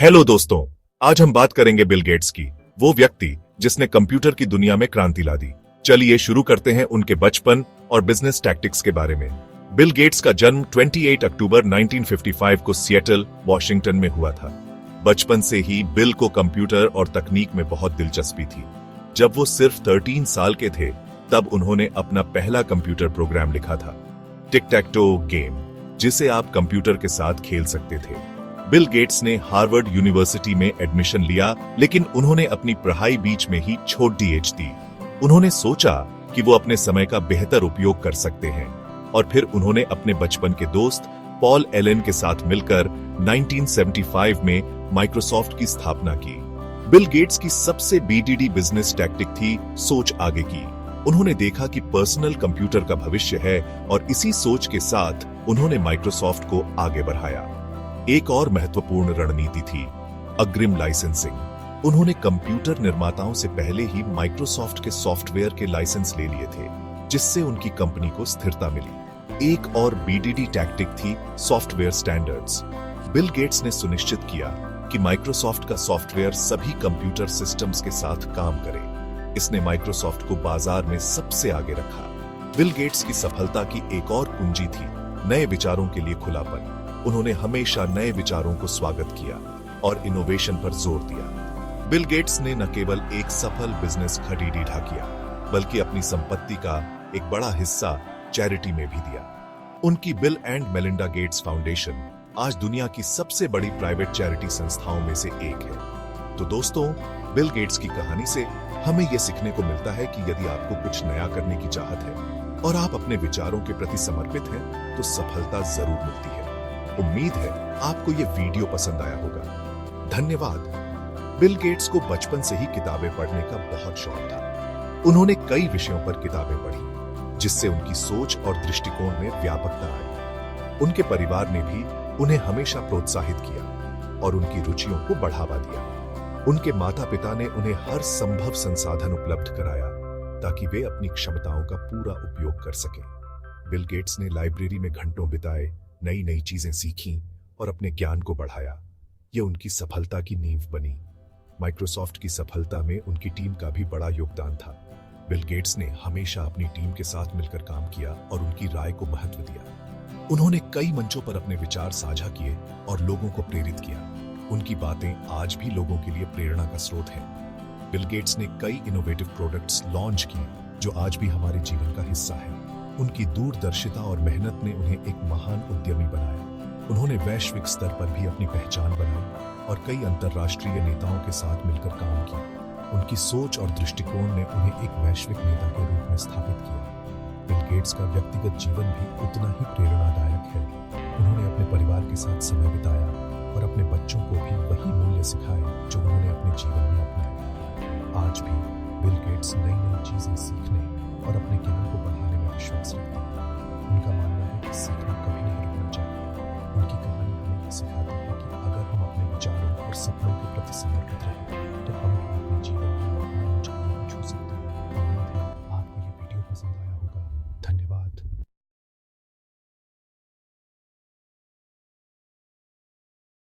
Hello दोस्तों, आज हम बात करेंगे बिल गेट्स की, वो व्यक्ति जिसने कंप्यूटर की दुनिया में क्रांति ला दी। चलिए शुरू करते हैं उनके बचपन और बिजनेस टैक्टिक्स के बारे में। बिल गेट्स का जन्म 28 अक्टूबर 1955 को सिएटल, वॉशिंगटन में हुआ था। बचपन से ही बिल को कंप्यूटर और तकनीक में बहुत दिलचस्पी थी। जब वो सिर्फ 13 साल के थे, तब उन्होंने अपना पहला कंप्यूटर प्रोग्राम लिखा था, टिक टैक टो गेम, जिसे आप कंप्यूटर के साथ खेल सकते थे। बिल गेट्स ने हार्वर्ड यूनिवर्सिटी में एडमिशन लिया, लेकिन उन्होंने अपनी पढ़ाई बीच में ही छोड़ दी। उन्होंने सोचा कि वो अपने समय का बेहतर उपयोग कर सकते हैं, और फिर उन्होंने अपने बचपन के दोस्त पॉल एलन के साथ मिलकर 1975 में माइक्रोसॉफ्ट की स्थापना की। बिल गेट्स की सबसे बीडीडी बिजनेस टैक्टिक थी सोच आगे की। उन्होंने देखा कि पर्सनल कंप्यूटर का भविष्य है, और इसी सोच के साथ उन्होंने माइक्रोसॉफ्ट को आगे बढ़ाया। एक और महत्वपूर्ण रणनीति थी अग्रिम लाइसेंसिंग। उन्होंने कंप्यूटर निर्माताओं से पहले ही माइक्रोसॉफ्ट के सॉफ्टवेयर के लाइसेंस ले लिए थे, जिससे उनकी कंपनी को स्थिरता मिली। एक और बीडीडी टैक्टिक थी सॉफ्टवेयर स्टैंडर्ड्स। बिल गेट्स ने सुनिश्चित किया कि माइक्रोसॉफ्ट का सॉफ्टवेयर सभी कंप्यूटर सिस्टम्स के साथ काम करे। इसने माइक्रोसॉफ्ट को बाजार में सबसे आगे रखा। बिल गेट्स की सफलता की एक और कुंजी थी नए विचारों के लिए खुलापन। उन्होंने हमेशा नए विचारों को स्वागत किया और इनोवेशन पर जोर दिया। बिल गेट्स ने न केवल एक सफल बिजनेस खरीदा किया, बल्कि अपनी संपत्ति का एक बड़ा हिस्सा चैरिटी में भी दिया। उनकी bill and Melinda Gates foundation आज दुनिया की सबसे बड़ी प्राइवेट चैरिटी संस्थाओं में से एक है। तो दोस्तों, बिल गेट्स की कहानी से हमें यह सीखने को मिलता है कि यदि आपको कुछ नया करने की चाहत है और आप अपने विचारों के प्रति समर्पित हैं, तो सफलता जरूर मिलती है। उम्मीद है आपको ये वीडियो पसंद आया होगा। धन्यवाद। बिल गेट्स को बचपन से ही किताबें पढ़ने का बहुत शौक था। उन्होंने कई विषयों पर किताबें पढ़ी, जिससे उनकी सोच और दृष्टिकोण में व्यापकता आई। उनके परिवार ने भी उन्हें हमेशा प्रोत्साहित किया और उनकी रुचियों को बढ़ावा दिया। उनके माता पिता ने उन्हें हर संभव संसाधन उपलब्ध कराया, ताकि वे अपनी क्षमताओं का पूरा उपयोग कर सकें। बिल गेट्स ने लाइब्रेरी में घंटों बिताए, नई नई चीजें सीखी और अपने ज्ञान को बढ़ाया। यह उनकी सफलता की नींव बनी। माइक्रोसॉफ्ट की सफलता में उनकी टीम का भी बड़ा योगदान था। बिल गेट्स ने हमेशा अपनी टीम के साथ मिलकर काम किया और उनकी राय को महत्व दिया। उन्होंने कई मंचों पर अपने विचार साझा किए और लोगों को प्रेरित किया। उनकी बातें आज भी लोगों के लिए प्रेरणा का स्रोत है। बिल गेट्स ने कई इनोवेटिव प्रोडक्ट्स लॉन्च किए, जो आज भी हमारे जीवन का हिस्सा है। उनकी दूरदर्शिता और मेहनत ने उन्हें एक महान उद्यमी बनाया। उन्होंने वैश्विक स्तर पर भी अपनी पहचान बनाई और कई अंतर्राष्ट्रीय नेताओं के साथ मिलकर काम किया। उनकी सोच और दृष्टिकोण ने उन्हें एक वैश्विक नेता के रूप में स्थापित किया। बिल गेट्स का व्यक्तिगत जीवन भी उतना ही प्रेरणादायक है। उन्होंने अपने परिवार के साथ समय बिताया और अपने बच्चों को भी वही मूल्य सिखाए जो उन्होंने अपने जीवन में अपनाए। आज भी बिल गेट्स नई नई चीजें सीखने और अपने ज्ञान को बढ़ाने में विश्वास रखते हैं। उनका मानना है कि सीखना कभी नहीं रुकना चाहिए। उनकी कहानी हमें यह सिखाती है कि अगर हम अपने विचारों और सपनों के प्रति समर्पित रहें, तो हम